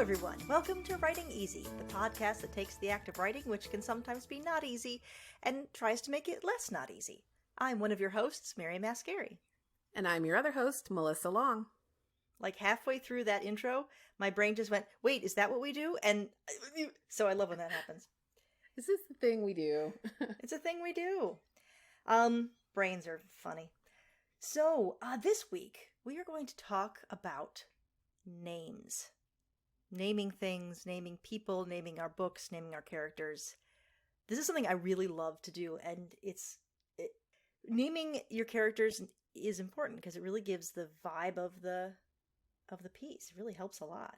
everyone. Welcome to Writing Easy, the podcast that takes the act of writing, which can sometimes be not easy, and tries to make it less not easy. I'm one of your hosts, Mary Mascari. And I'm your other host, Melissa Long. Like halfway through that intro, my brain just went, wait, is that what we do? And so I love when that happens. Is this the thing we do? It's a thing we do. Brains are funny. So, this week, we are going to talk about names. Naming things, naming people, naming our books, naming our characters. This is something I really love to do, and naming your characters is important because it really gives the vibe of the piece. It really helps a lot.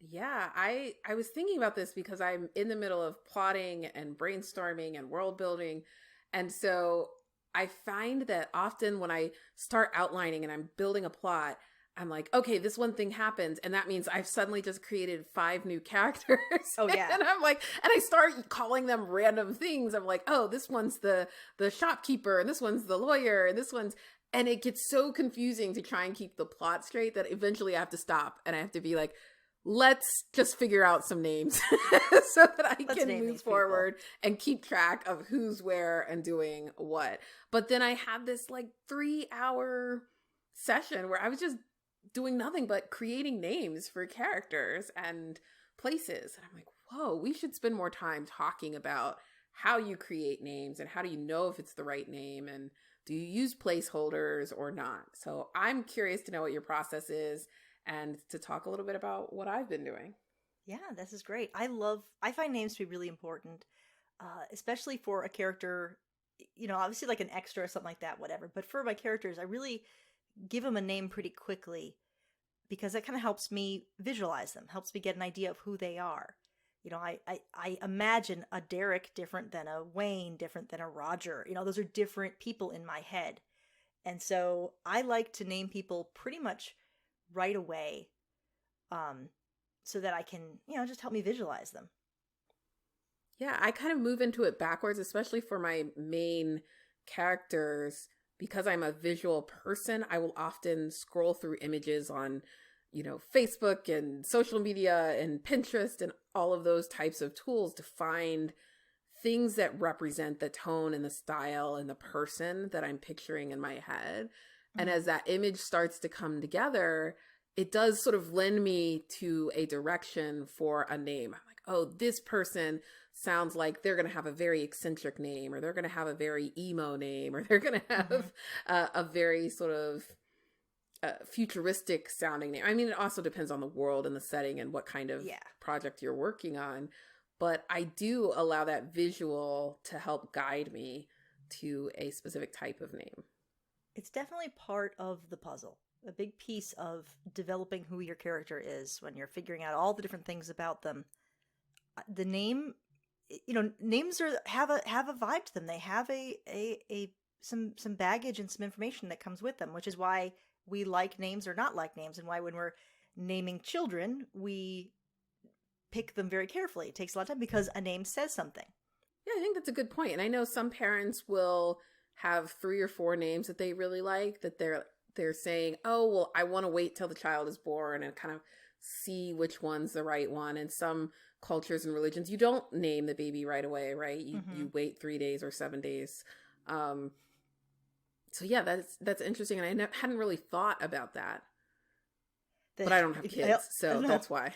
Yeah, I was thinking about this because I'm in the middle of plotting and brainstorming and world building. And so I find that often when I start outlining and I'm building a plot, I'm like, okay, this one thing happens. And that means I've suddenly just created 5 new characters. Oh, yeah. And I'm like, and I start calling them random things. I'm like, oh, this one's the shopkeeper and this one's the lawyer and this one's, and it gets so confusing to try and keep the plot straight that eventually I have to stop and I have to be like, let's just figure out some names so that I can move forward and keep track of who's where and doing what. But then I had this like 3-hour session where I was just doing nothing but creating names for characters and places. And I'm like, whoa, we should spend more time talking about how you create names and how do you know if it's the right name and do you use placeholders or not? So I'm curious to know what your process is and to talk a little bit about what I've been doing. Yeah, this is great. I find names to be really important, especially for a character, obviously like an extra or something like that, whatever. But for my characters, I really give them a name pretty quickly because that kind of helps me visualize them, helps me get an idea of who they are. I imagine a Derek different than a Wayne, different than a Roger. Those are different people in my head. And so I like to name people pretty much right away so that I can, just help me visualize them. Yeah, I kind of move into it backwards, especially for my main characters. Because I'm a visual person, I will often scroll through images on, Facebook and social media and Pinterest and all of those types of tools to find things that represent the tone and the style and the person that I'm picturing in my head. Mm-hmm. And as that image starts to come together, it does sort of lend me to a direction for a name. I'm like, oh, this person sounds like they're going to have a very eccentric name, or they're going to have a very emo name, or they're going to have a very sort of futuristic sounding name. I mean, it also depends on the world and the setting and what kind of project you're working on. But I do allow that visual to help guide me to a specific type of name. It's definitely part of the puzzle. A big piece of developing who your character is when you're figuring out all the different things about them. The name, names have a vibe to them. They have some baggage and some information that comes with them, which is why we like names or not like names, and why when we're naming children, we pick them very carefully. It takes a lot of time because a name says something. Yeah, I think that's a good point. And I know some parents will have 3 or 4 names that they really like, that they're saying, oh, well, I want to wait till the child is born and kind of see which one's the right one. And some cultures and religions, you don't name the baby right away, right? You wait 3 days or 7 days. So yeah, that's interesting. And I hadn't really thought about that. But I don't have kids, so that's why.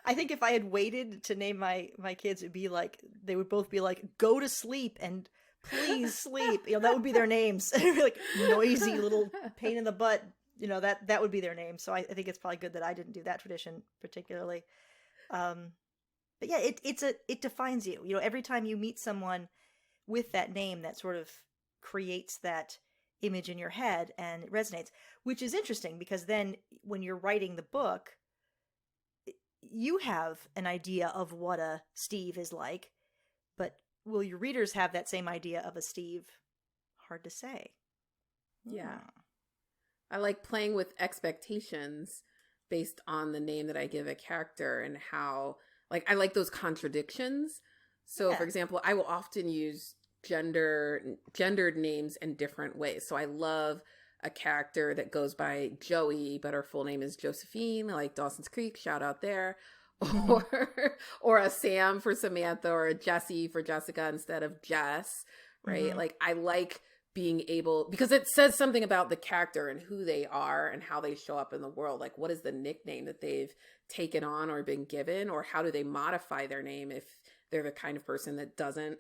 I think if I had waited to name my kids, it'd be like, they would both be like, go to sleep and please sleep. That would be their names. Like noisy little pain in the butt. That would be their name. So I think it's probably good that I didn't do that tradition particularly. But yeah, it defines you. Every time you meet someone with that name, that sort of creates that image in your head and it resonates, which is interesting because then when you're writing the book, you have an idea of what a Steve is like, but will your readers have that same idea of a Steve? Hard to say. Yeah. I like playing with expectations based on the name that I give a character and how, I like those contradictions. So, for example, I will often use gendered names in different ways. So I love a character that goes by Joey, but her full name is Josephine, like Dawson's Creek, shout out there. Mhm. Or a Sam for Samantha, or a Jessie for Jessica instead of Jess, right? Mhm. Like, I like being able, because it says something about the character and who they are and how they show up in the world. Like, what is the nickname that they've taken on or been given, or how do they modify their name if they're the kind of person that doesn't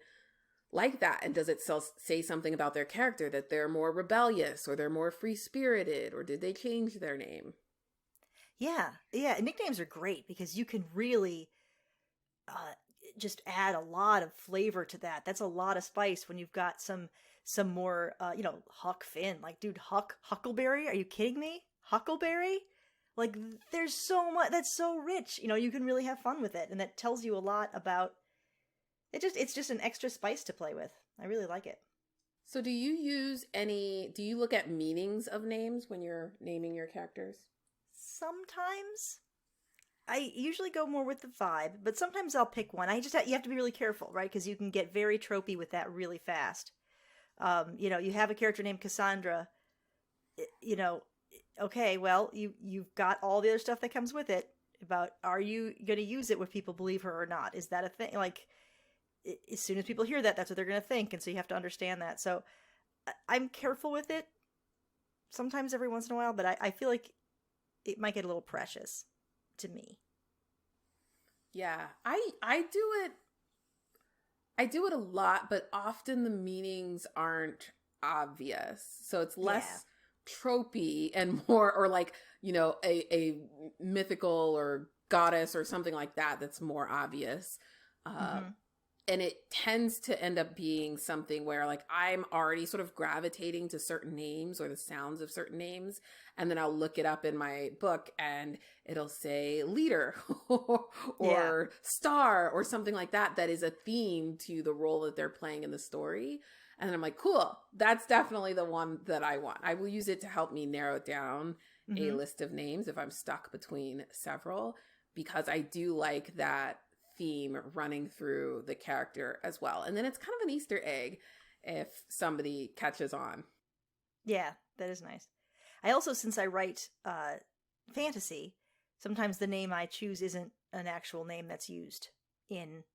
like that? And does it say something about their character, that they're more rebellious or they're more free-spirited, or did they change their name? Yeah, yeah. Nicknames are great because you can really uh, just add a lot of flavor to that. That's a lot of spice when you've got some more, Huck Finn. Like, dude, Huckleberry? Are you kidding me? Huckleberry? Like, there's so much that's so rich. You can really have fun with it, and that tells you a lot about it. It's just an extra spice to play with. I really like it. So do you look at meanings of names when you're naming your characters? Sometimes I usually go more with the vibe, but sometimes I'll pick one. You have to be really careful, right? Because you can get very tropey with that really fast. You have a character named Cassandra. You know, okay, well, you've got all the other stuff that comes with it. About, are you going to use it when people believe her or not? Is that a thing? Like, as soon as people hear that, that's what they're going to think, and so you have to understand that. So I'm careful with it. Sometimes every once in a while, but I feel like it might get a little precious to me. Yeah, I do it a lot, but often the meanings aren't obvious. So it's less tropey and more, or like, a mythical or goddess or something like that that's more obvious. Mm-hmm. And it tends to end up being something where, like, I'm already sort of gravitating to certain names or the sounds of certain names, and then I'll look it up in my book and it'll say leader or star or something like that, that is a theme to the role that they're playing in the story. And then I'm like, cool, that's definitely the one that I want. I will use it to help me narrow down a Mm-hmm. list of names if I'm stuck between several, because I do like that theme running through the character as well. And then it's kind of an Easter egg if somebody catches on. Yeah, that is nice. I also, since I write fantasy, sometimes the name I choose isn't an actual name that's used in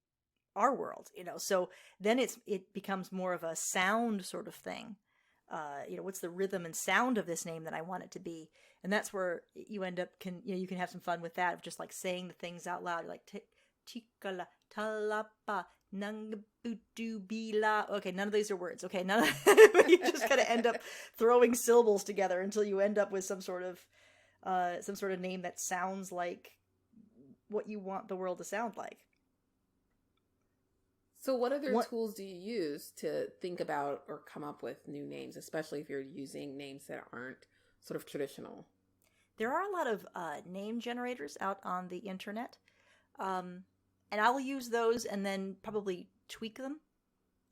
our world, So then it becomes more of a sound sort of thing. What's the rhythm and sound of this name that I want it to be? And that's where you end up you can have some fun with that, of just like saying the things out loud. You're like Chikala talapa nangabudubila. Okay, none of these are words. Okay, none of you just kind of end up throwing syllables together until you end up with some sort of name that sounds like what you want the world to sound like. So what other tools do you use to think about or come up with new names, especially if you're using names that aren't sort of traditional? There are a lot of name generators out on the internet. And I'll use those and then probably tweak them.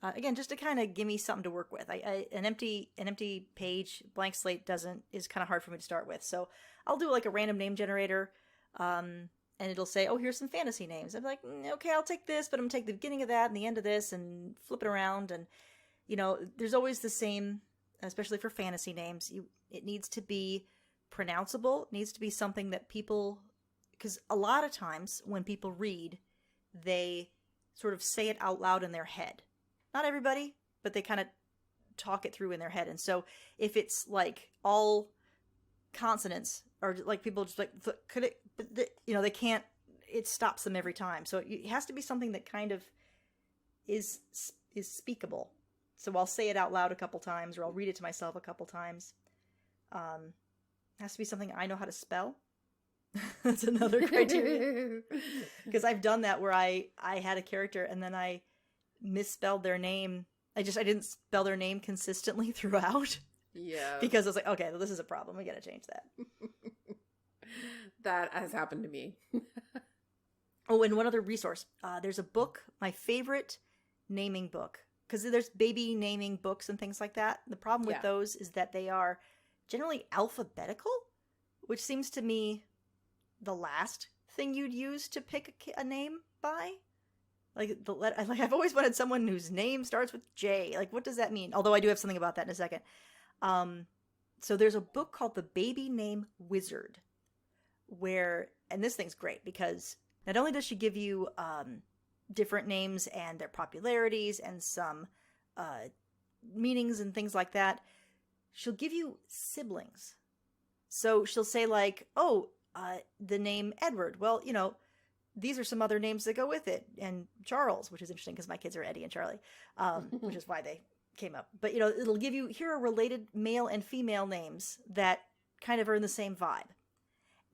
Again, just to kind of give me something to work with. An empty page, blank slate is kind of hard for me to start with. So I'll do like a random name generator, and it'll say, oh, here's some fantasy names. I'm like, okay, I'll take this, but I'm going to take the beginning of that and the end of this and flip it around. And, there's always the same, especially for fantasy names. It needs to be pronounceable. It needs to be something that people, because a lot of times when people read, they sort of say it out loud in their head. Not everybody, but they kind of talk it through in their head. And so if it's like all consonants, or like people just like, could it, they can't, it stops them every time. So it has to be something that kind of is speakable. So I'll say it out loud a couple times, or I'll read it to myself a couple times. It has to be something I know how to spell. That's another criteria. Because I've done that where I had a character and then I misspelled their name. I didn't spell their name consistently throughout. Yeah. Because I was like, okay, well, this is a problem. We got to change that. That has happened to me. Oh, and one other resource. There's a book, my favorite naming book. Because there's baby naming books and things like that. The problem with those is that they are generally alphabetical, which seems to me the last thing you'd use to pick a name by. Like I've always wanted someone whose name starts with J. Like, what does that mean? Although I do have something about that in a second. So there's a book called The Baby Name Wizard, and this thing's great because not only does she give you different names and their popularities and some meanings and things like that, she'll give you siblings. So she'll say like, oh, the name Edward. Well, these are some other names that go with it. And Charles, which is interesting because my kids are Eddie and Charlie, which is why they came up. But, it'll give you, here are related male and female names that kind of are in the same vibe.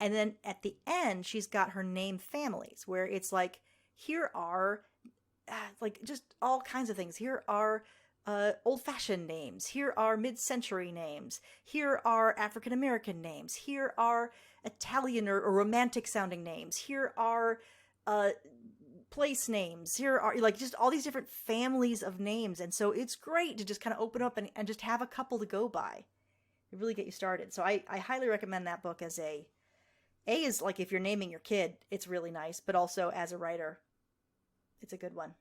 And then at the end, she's got her name families where it's like, here are like just all kinds of things. Here are old-fashioned names. Here are mid-century names. Here are African-American names. Here are Italian or romantic-sounding names. Here are place names. Here are like just all these different families of names. And so it's great to just kind of open up and just have a couple to go by. It really get you started. So I highly recommend that book as A is like if you're naming your kid, it's really nice. But also as a writer, it's a good one.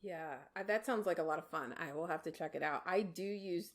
Yeah, that sounds like a lot of fun. I will have to check it out. I do use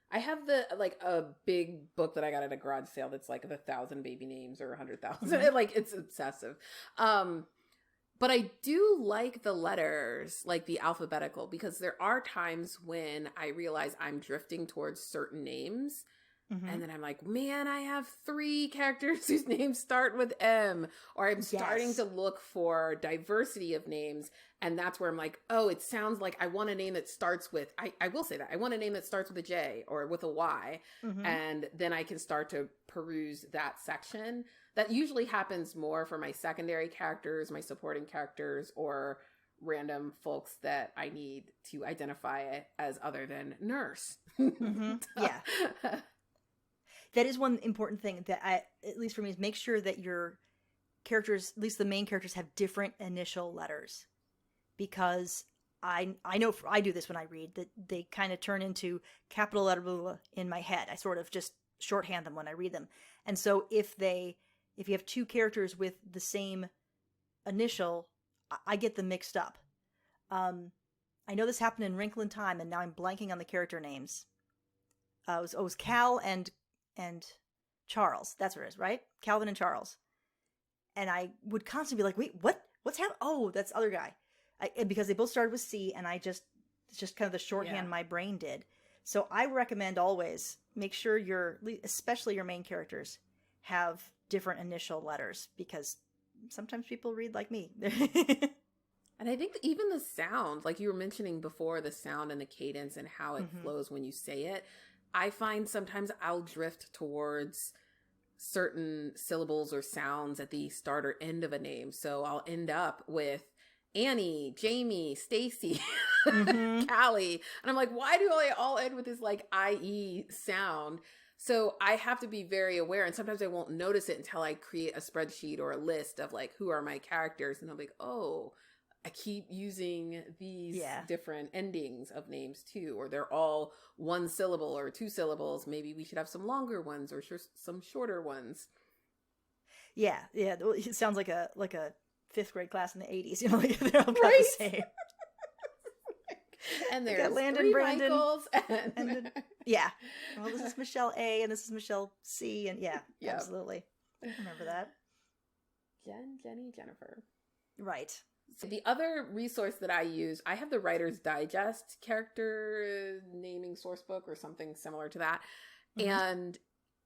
I have a big book that I got at a garage sale that's like 1,000 baby names or 100,000. Mm-hmm. Like it's obsessive. But I do like the letters, like the alphabetical, because there are times when I realize I'm drifting towards certain names. Mm-hmm. And then I'm like, man, I have 3 characters whose names start with M. Or I'm starting to look for diversity of names. And that's where I'm like, oh, it sounds like I want a name that starts with, I will say that. I want a name that starts with a J or with a Y. Mm-hmm. And then I can start to peruse that section. That usually happens more for my secondary characters, my supporting characters, or random folks that I need to identify as other than nurse. Mm-hmm. Yeah. That is one important thing that at least for me, is make sure that your characters, at least the main characters, have different initial letters. Because I know I do this when I read, that they kind of turn into capital letter blah, blah, blah in my head. I sort of just shorthand them when I read them. And so if you have 2 characters with the same initial, I get them mixed up. I know this happened in Wrinkle in Time, and now I'm blanking on the character names. It was Cal and Charles. That's what it is, right? Calvin and Charles. And I would constantly be like, wait, what's happening? Oh, that's the other guy. Because they both started with C, and it's just kind of the shorthand my brain did. So I recommend always make sure especially your main characters, have different initial letters, because sometimes people read like me. And I think even the sound, like you were mentioning before, the sound and the cadence and how it flows when you say it, I find sometimes I'll drift towards certain syllables or sounds at the start or end of a name. So I'll end up with Annie, Jamie, Stacy, Callie. And I'm like, why do they all end with this like IE sound? So I have to be very aware. And sometimes I won't notice it until I create a spreadsheet or a list of like, who are my characters? And I'm like, oh, I keep using these different endings of names too, or they're all 1 syllable or 2 syllables. Maybe we should have some longer ones or some shorter ones. Yeah. It sounds like a 5th grade class in the 80s. They're all about the same. And there's Landon, 3 Brandon, Michaels. And well, this is Michelle A, and this is Michelle C, and absolutely. I remember that. Jenny, Jennifer. Right. So the other resource that I use, I have the Writer's Digest character naming sourcebook or something similar to that. Mm-hmm. And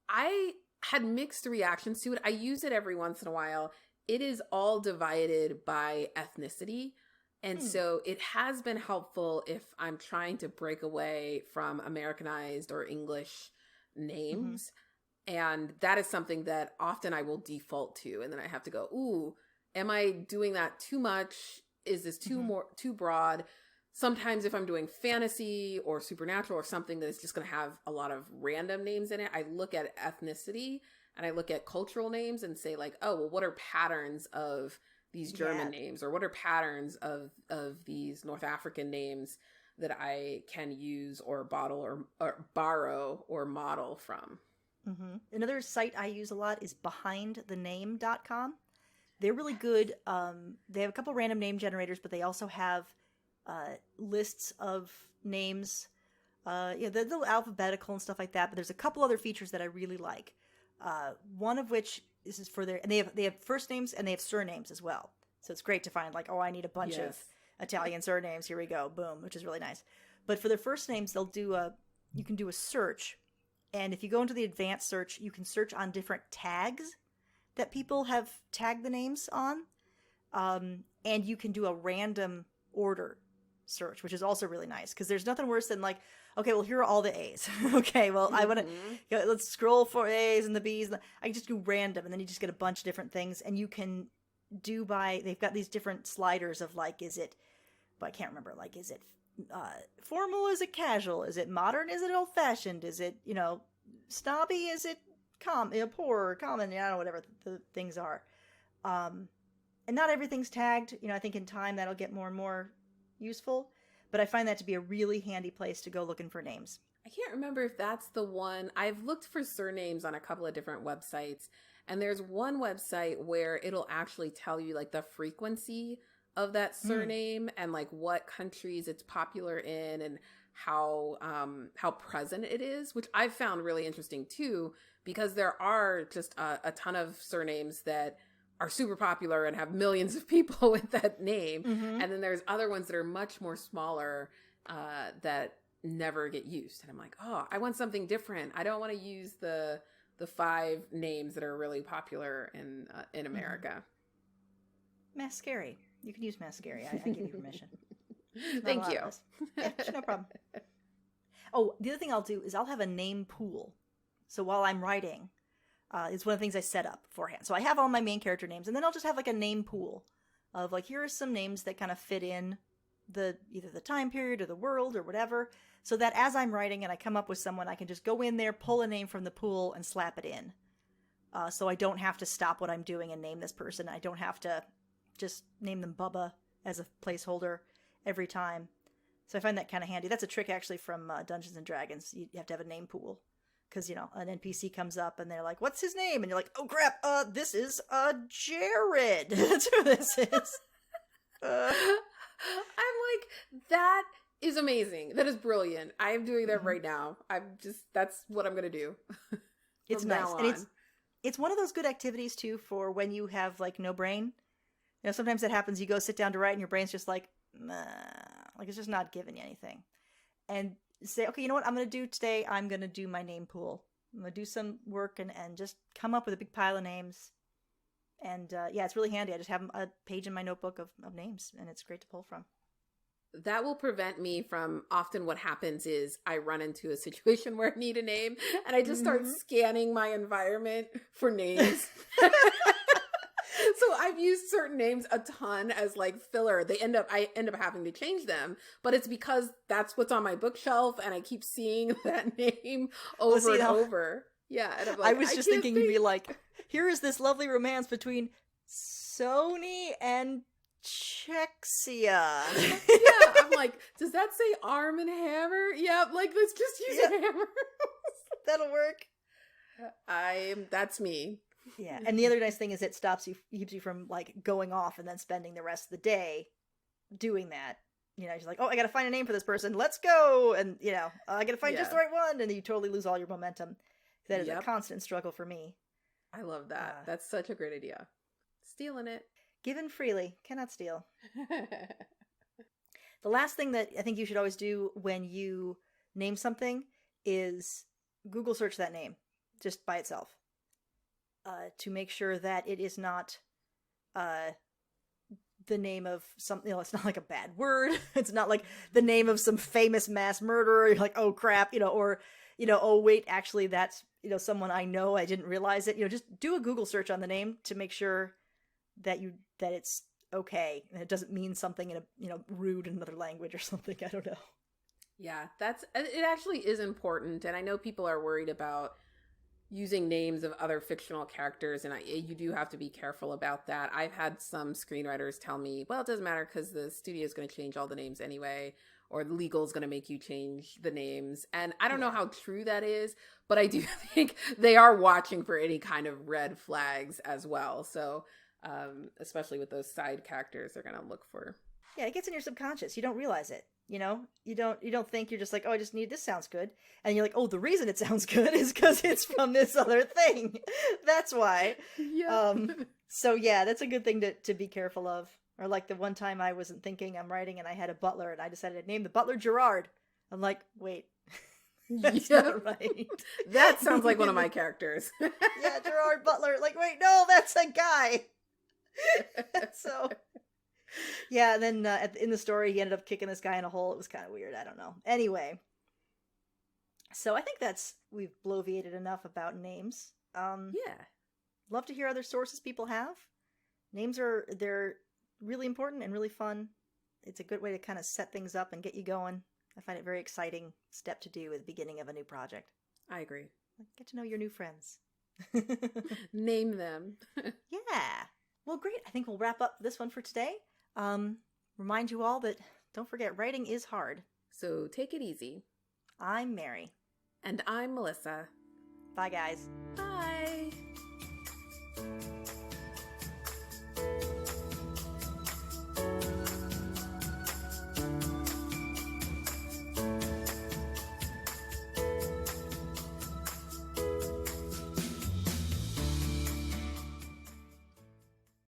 I had mixed reactions to it. I use it every once in a while. It is all divided by ethnicity. And so it has been helpful if I'm trying to break away from Americanized or English names. Mm-hmm. And that is something that often I will default to. And then I have to go, ooh, am I doing that too much? Is this too broad? Sometimes if I'm doing fantasy or supernatural or something that is just going to have a lot of random names in it, I look at ethnicity and I look at cultural names and say like, oh, well, what are patterns of these German names, or what are patterns of these North African names that I can use or bottle or borrow or model from? Mm-hmm. Another site I use a lot is behindthename.com. They're really good. They have a couple random name generators, but they also have lists of names Yeah, they're a little alphabetical and stuff like that, but there's a couple other features that I really like. One of which is for their, and they have first names and they have surnames as well. So it's great to find like, oh, I need a bunch of Italian surnames. Here we go, boom, which is really nice. But for their first names, you can do a search, and if you go into the advanced search, you can search on different tags that people have tagged the names on, and you can do a random order search, which is also really nice because there's nothing worse than like, okay, well, here are all the A's. Okay, well, I want to, let's scroll for A's and the B's. I just do random, and then you just get a bunch of different things, and you can do they've got these different sliders of like, is it, but I can't remember, like, is it formal, is it casual, is it modern, is it old-fashioned, is it, snobby, is it poor or common, I don't know, whatever the things are. And not everything's tagged. I think in time that'll get more and more useful, but I find that to be a really handy place to go looking for names. I can't remember if that's the one. I've looked for surnames on a couple of different websites, and there's one website where it'll actually tell you like the frequency of that surname and like what countries it's popular in and how present it is, which I've found really interesting too, because there are just a ton of surnames that are super popular and have millions of people with that name. Mm-hmm. And then there's other ones that are much more smaller that never get used. And I'm like, oh, I want something different. I don't want to use the 5 names that are really popular in America. Mascari. You can use Mascari. I give you permission. Thank you. Yeah, no problem. Oh, the other thing I'll do is I'll have a name pool. So while I'm writing, it's one of the things I set up beforehand. So I have all my main character names, and then I'll just have like a name pool of like, here are some names that kind of fit in either the time period or the world or whatever, so that as I'm writing and I come up with someone, I can just go in there, pull a name from the pool, and slap it in. So I don't have to stop what I'm doing and name this person. I don't have to just name them Bubba as a placeholder every time. So I find that kind of handy. That's a trick actually from Dungeons and Dragons. You have to have a name pool. Because, an NPC comes up and they're like, what's his name? And you're like, oh crap, this is Jared. That's who this is. I'm like, that is amazing. That is brilliant. I am doing that right now. That's what I'm going to do. It's nice. And it's one of those good activities too for when you have like no brain. Sometimes that happens. You go sit down to write and your brain's just like, nah, like it's just not giving you anything. And say, okay, you know what I'm going to do today? I'm going to do my name pool. I'm going to do some work and just come up with a big pile of names. And it's really handy. I just have a page in my notebook of names, and it's great to pull from. That will prevent me from, often what happens is I run into a situation where I need a name, and I just start scanning my environment for names. So I've used certain names a ton as like filler. I end up having to change them, but it's because that's what's on my bookshelf and I keep seeing that name over and over. Yeah. And I'm like, I was just thinking you'd be like, here is this lovely romance between Sony and Chexia. Yeah. I'm like, does that say arm and hammer? Yeah. Like, let's just use a hammer. That'll work. That's me. Yeah, and the other nice thing is it keeps you from like going off and then spending the rest of the day doing that. You're like, oh, I gotta find a name for this person. Let's go, and I gotta find just the right one, and then you totally lose all your momentum. That is a constant struggle for me. I love that. That's such a great idea. Stealing it, given freely, cannot steal. The last thing that I think you should always do when you name something is Google search that name just by itself. To make sure that it is not the name of something, it's not like a bad word. It's not like the name of some famous mass murderer. You're like, oh crap, or, oh wait, actually that's, someone I know, I didn't realize it. Just do a Google search on the name to make sure that it's okay. And it doesn't mean something in a, rude in another language or something. I don't know. Yeah, it actually is important. And I know people are worried about using names of other fictional characters, and you do have to be careful about that. I've had some screenwriters tell me, well, it doesn't matter because the studio is going to change all the names anyway, or the legal is going to make you change the names. And I don't know how true that is, but I do think they are watching for any kind of red flags as well. So especially with those side characters, they're going to look for Yeah, it gets in your subconscious. You don't realize it. You know, you don't think, you're just like, oh, I just need, this sounds good. And you're like, oh, the reason it sounds good is because it's from this other thing. That's why. Yeah. So yeah, that's a good thing to be careful of. Or like the one time I wasn't thinking, I'm writing and I had a butler and I decided to name the butler Gerard. I'm like, wait, that's not right. That sounds like one of my characters. Yeah, Gerard Butler. Like, wait, no, that's a guy. So, yeah, and then in the story, he ended up kicking this guy in a hole. It was kind of weird. I don't know. Anyway, so I think we've bloviated enough about names. Yeah. Love to hear other sources people have. Names they're really important and really fun. It's a good way to kind of set things up and get you going. I find it a very exciting step to do at the beginning of a new project. I agree. Get to know your new friends. Name them. Yeah. Well, great. I think we'll wrap up this one for today. Remind you all that don't forget, writing is hard. So take it easy. I'm Mary. And I'm Melissa. Bye, guys. Bye.